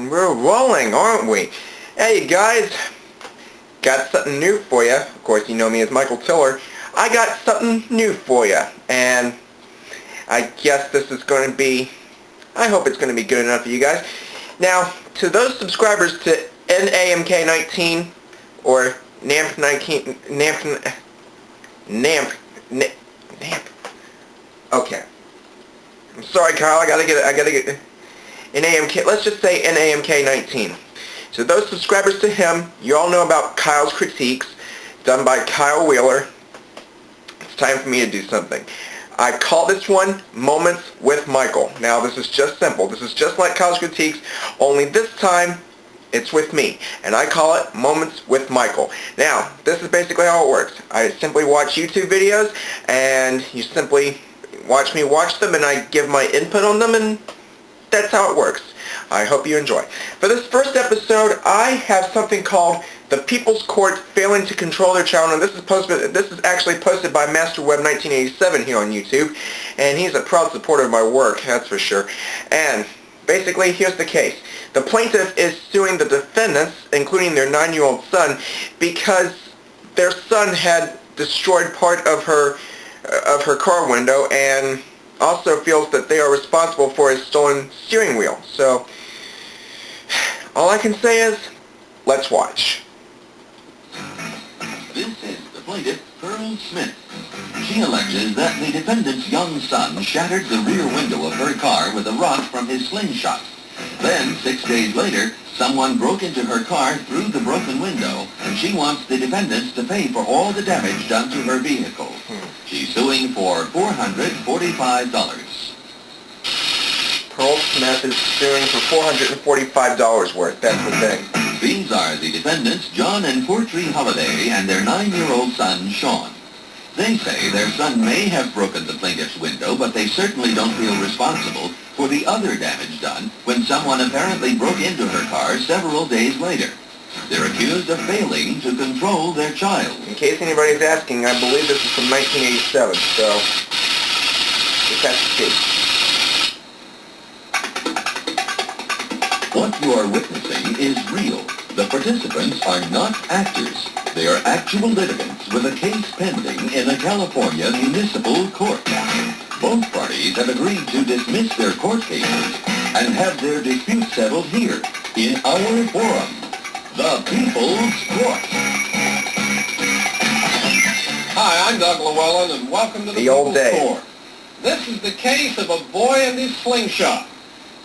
And we're rolling, aren't we? Hey guys, got something new for you. Of course, you know me as Michael Tiller. I got something new for you, and I guess this is going to be, I hope it's going to be good enough for you guys. Now, to those subscribers to NAMK19 or NAMP19, NAMP, okay. I'm sorry, Kyle, I gotta get NAMK, let's just say NAMK19. So those subscribers to him, you all know about Kyle's Critiques, done by Kyle Wheeler. It's time for me to do something. I call this one Moments with Michael. Now this is just simple. This is just like Kyle's Critiques, only this time it's with me. And I call it Moments with Michael. Now, this is basically how it works. I simply watch YouTube videos, and you simply watch me watch them, and I give my input on them, and that's how it works. I hope you enjoy. For this first episode, I have something called The People's Court Failing to Control Their Child, and this is actually posted by MasterWeb1987 here on YouTube, and he's a proud supporter of my work, that's for sure. And basically, here's the case. The plaintiff is suing the defendants, including their 9-year-old son, because their son had destroyed part of her car window, and also feels that they are responsible for his stolen steering wheel. So, all I can say is, let's watch. This is the plaintiff, Pearl Smith. She alleges that the defendant's young son shattered the rear window of her car with a rock from his slingshot. Then, 6 days later, someone broke into her car through the broken window, and she wants the defendants to pay for all the damage done to her vehicle. She's suing for $445. Pearl Smith is suing for $445 worth. That's the thing. These are the defendants, John and Portree Holliday, and their 9-year-old son, Sean. They say their son may have broken the plaintiff's window, but they certainly don't feel responsible for the other damage done when someone apparently broke into her car several days later. They're accused of failing to control their child. In case anybody's asking, I believe this is from 1987, so just have to see. What you are witnessing is real. The participants are not actors. They are actual litigants with a case pending in a California municipal court. Both parties have agreed to dismiss their court cases and have their dispute settled here in our forum, the People's Court. Hi, I'm Doug Llewellyn, and welcome to the People's Court. This is the case of a boy and his slingshot.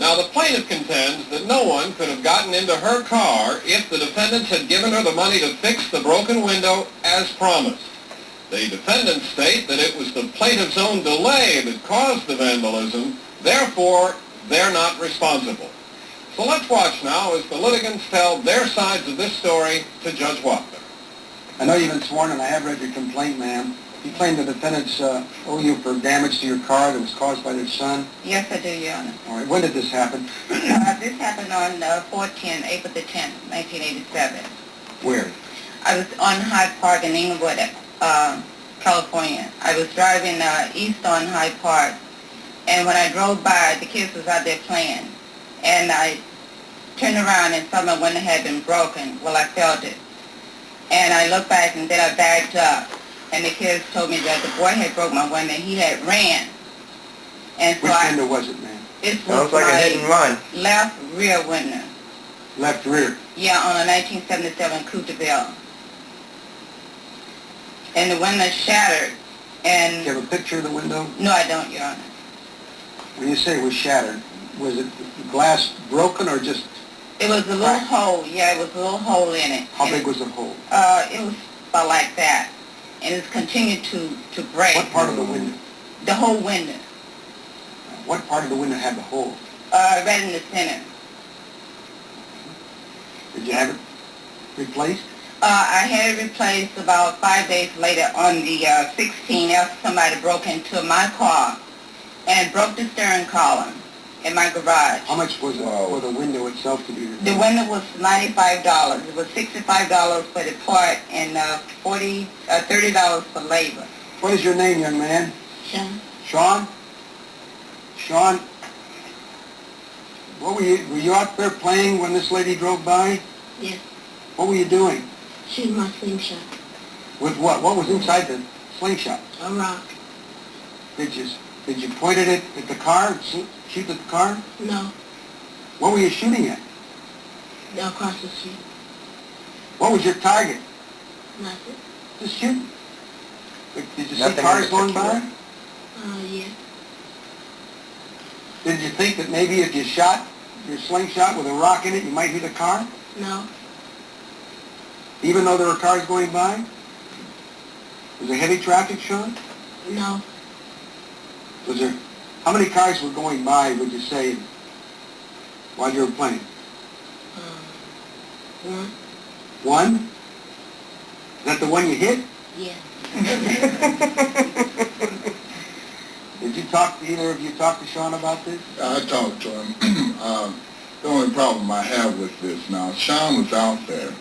Now, the plaintiff contends that no one could have gotten into her car if the defendants had given her the money to fix the broken window as promised. The defendants state that it was the plaintiff's own delay that caused the vandalism, therefore, they're not responsible. So let's watch now as the litigants tell their sides of this story to Judge Wapner. I know you've been sworn, and I have read your complaint, ma'am. You claim the defendants owe you for damage to your car that was caused by their son? Yes, I do, Your Honor. All right. When did this happen? This happened on April the 10th, 1987. Where? I was on Hyde Park in Inglewood, California. I was driving east on Hyde Park, and when I drove by, the kids was out there playing, and I turned around and saw my window had been broken. Well, I felt it. And I looked back, and then I backed up. And the kids told me that the boy had broke my window and he had ran. And so Which window was it, ma'am? It Sounds like a hit and run. Left rear window. Left rear? Yeah, on a 1977 Coupe de Ville. And the window shattered. And Do you have a picture of the window? no, I don't, Your Honor. When you say it was shattered, was it glass broken or just... It was a little hole. Yeah, it was a little hole in it. How big was the hole? It was about like that. And it's continued to break. What part of the window? The whole window. What part of the window had the hole? Right in the center. Did you have it replaced? I had it replaced about 5 days later on the 16th after somebody broke into my car and broke the steering column in my garage. How much was it for the window itself to be replaced? The window was $95. It was $65 for the part and $30 for labor. What is your name, young man? Sean? Sean? Sean? Were you out there playing when this lady drove by? Yes. What were you doing? Shooting my slingshot. With what? What was inside the slingshot? A rock. Did you point it at the car? Shoot at the car? No. What were you shooting at? Across the street. What was your target? Nothing. Just shooting. Did you see Nothing cars in going particular. by? Yeah. Did you think that maybe if you shot your slingshot with a rock in it, you might hit a car? No. Even though there were cars going by? Was there heavy traffic, Sean? No. Was there... How many cars were going by, would you say, while you were playing? One. One? Is that the one you hit? Yeah. Did either of you talk to Sean about this? I talked to him. The only problem I have with this now, Sean was out there.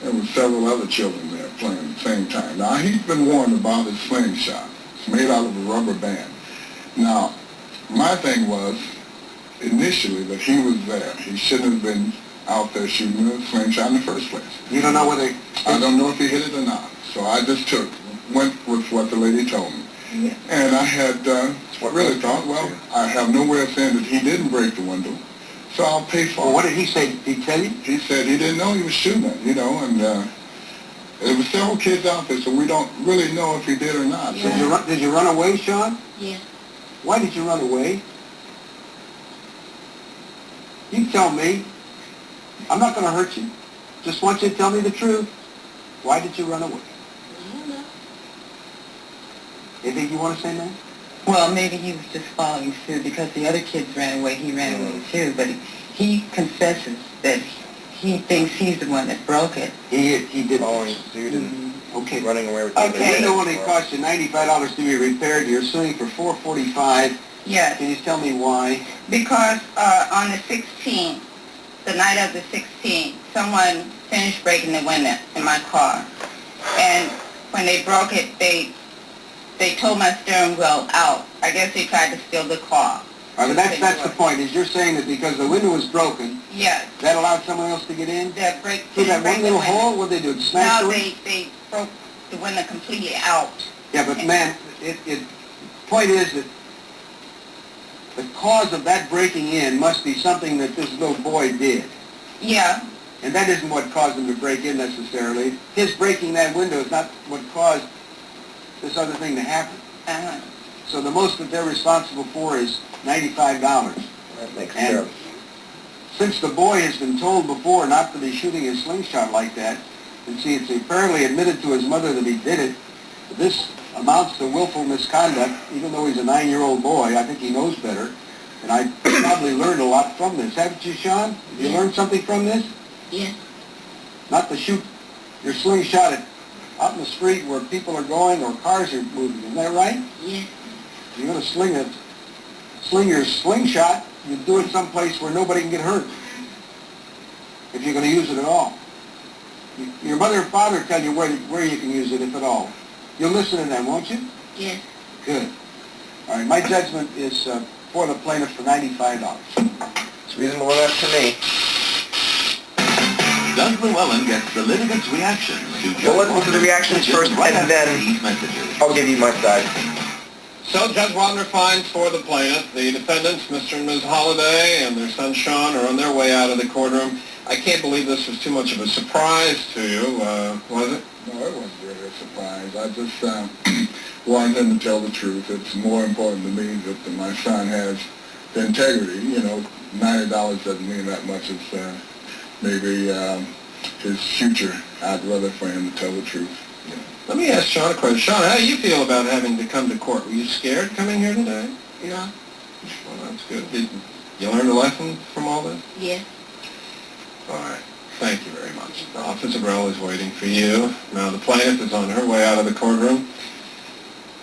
There were several other children there playing at the same time. Now, he's been warned about his slingshot. It's made out of a rubber band. Now, my thing was, initially, that he was there. He shouldn't have been out there shooting a slingshot in the first place. You don't know whether... I don't know if he hit it or not. So I just went with what the lady told me. Yeah. And I had really thought, well, I have no way of saying that he didn't break the window, so I'll pay for it. Well, what did he say? Did he tell you? He said he didn't know he was shooting it, and there were several kids out there, so we don't really know if he did or not. Yeah. Did you run away, Sean? Yeah. Why did you run away? You tell me. I'm not going to hurt you. Just want you to tell me the truth. Why did you run away? I don't know. Anything you want to say, man? Well, maybe he was just following suit because the other kids ran away. He ran away too, but he confesses that he thinks he's the one that broke it. He did. Following suit and Okay. running away with the Okay. You know when it cost you $95 to be repaired, you're suing for $445. Yes, Can you tell me why? because on the 16th, the night of the 16th, someone finished breaking the window in my car. And when they broke it, they towed my steering wheel out. I guess they tried to steal the car. All right, but that's the point, is you're saying that because the window was broken, Yes, that allowed someone else to get in? they Through that one little hole? What did they do? Smash No, the window? they broke the window completely out. Yeah, but man, point is that the cause of that breaking in must be something that this little boy did. Yeah, And that isn't what caused him to break in necessarily. His breaking that window is not what caused this other thing to happen. uh-huh. So the most that they're responsible for is $95. That makes And sense. since the boy has been told before not to be shooting his slingshot like that, and see, it's apparently admitted to his mother that he did it, this amounts to willful misconduct, even though he's a 9-year-old boy. I think he knows better. And I probably learned a lot from this. Haven't you, Sean? Have you learned something from this? Yes. Not to shoot your slingshot out in the street where people are going or cars are moving. Isn't that right? Yes. If you're going to sling your slingshot, you do it someplace where nobody can get hurt. If you're going to use it at all. Your mother and father tell you where you can use it, if at all. You'll listen to them, won't you? Yes. Good. All right, my judgment is for the plaintiff for $95. It's reasonable enough to me. Judge Llewellyn gets the litigants' reactions to Judge We'll listen to the Wapner's reactions decision first, right and after then these messages. I'll give you my side. So Judge Wapner finds for the plaintiff. The defendants, Mr. and Ms. Holliday and their son Sean, are on their way out of the courtroom. I can't believe this was too much of a surprise to you, was it? No, it wasn't really a surprise. I just wanted him to tell the truth. It's more important to me that my son has the integrity. $90 doesn't mean that much as maybe his future. I'd rather for him to tell the truth. Let me ask Sean a question. Sean, how do you feel about having to come to court? Were you scared coming here today? No. Well, that's good. Did you learn a lesson from all this? Yes. All right. Thank you very much. Officer Burrell is waiting for you. Now the plaintiff is on her way out of the courtroom.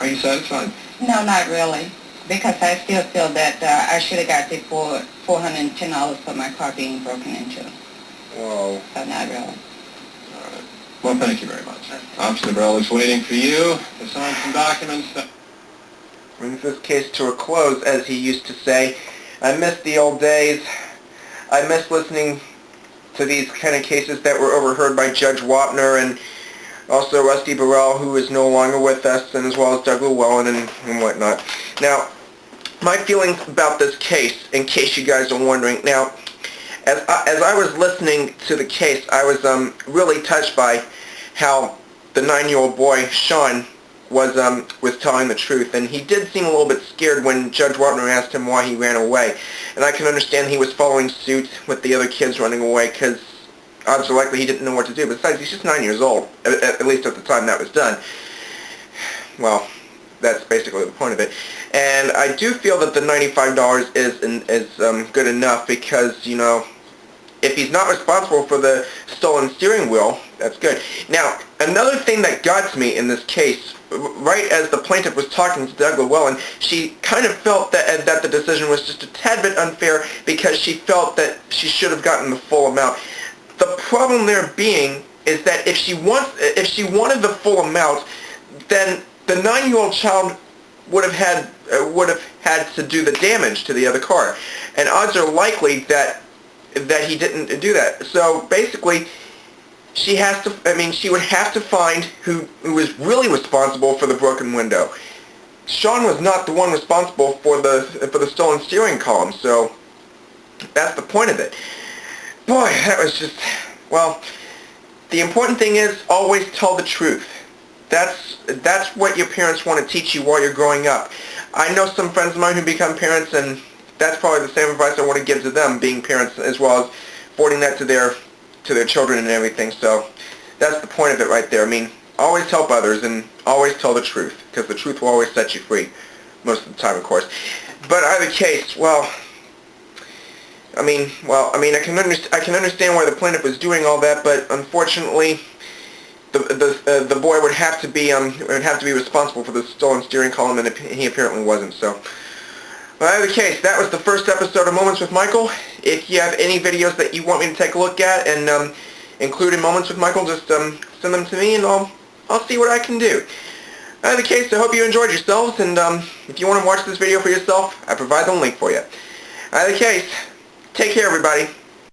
Are you satisfied? No, not really, because I still feel that I should have got the $410 for my car being broken into. Whoa. So not really. All right. Well, thank you very much. Officer Burrell is waiting for you to sign some documents that... Brings this case to a close, as he used to say. I miss the old days. I miss listening to these kind of cases that were overheard by Judge Wapner and also Rusty Burrell, who is no longer with us, and as well as Doug Llewellyn and whatnot. Now, my feelings about this case, in case you guys are wondering. Now, as I was listening to the case, I was really touched by how the 9-year-old boy, Sean, was telling the truth, and he did seem a little bit scared when Judge Wapner asked him why he ran away. And I can understand he was following suit with the other kids running away, because odds are likely he didn't know what to do. Besides, he's just 9 years old, at least at the time that was done. Well, that's basically the point of it. And I do feel that the $95 is good enough because, you know, if he's not responsible for the stolen steering wheel, that's good. Now, another thing that got to me in this case, right as the plaintiff was talking to Doug Llewellyn, she kind of felt that the decision was just a tad bit unfair because she felt that she should have gotten the full amount. The problem there being is that if she wanted the full amount, then the 9-year-old child would have had to do the damage to the other car, and odds are likely that he didn't do that. So basically, she would have to find who was really responsible for the broken window. Sean was not the one responsible for the stolen steering column, so that's the point of it. Boy, that was just, well, the important thing is always tell the truth. That's what your parents want to teach you while you're growing up. I know some friends of mine who become parents, and that's probably the same advice I want to give to them, being parents, as well as forwarding that to their children and everything. So that's the point of it right there. I mean, always help others and always tell the truth, because the truth will always set you free, most of the time, of course. But either case, well, I can understand why the plaintiff was doing all that, but unfortunately, the boy would have to be responsible for the stolen steering column, and he apparently wasn't. So, well, in either case, that was the first episode of Moments with Michael. If you have any videos that you want me to take a look at and include in Moments with Michael, just send them to me, and I'll see what I can do. In either case, I hope you enjoyed yourselves, and if you want to watch this video for yourself, I provide the link for you. In either case, take care, everybody.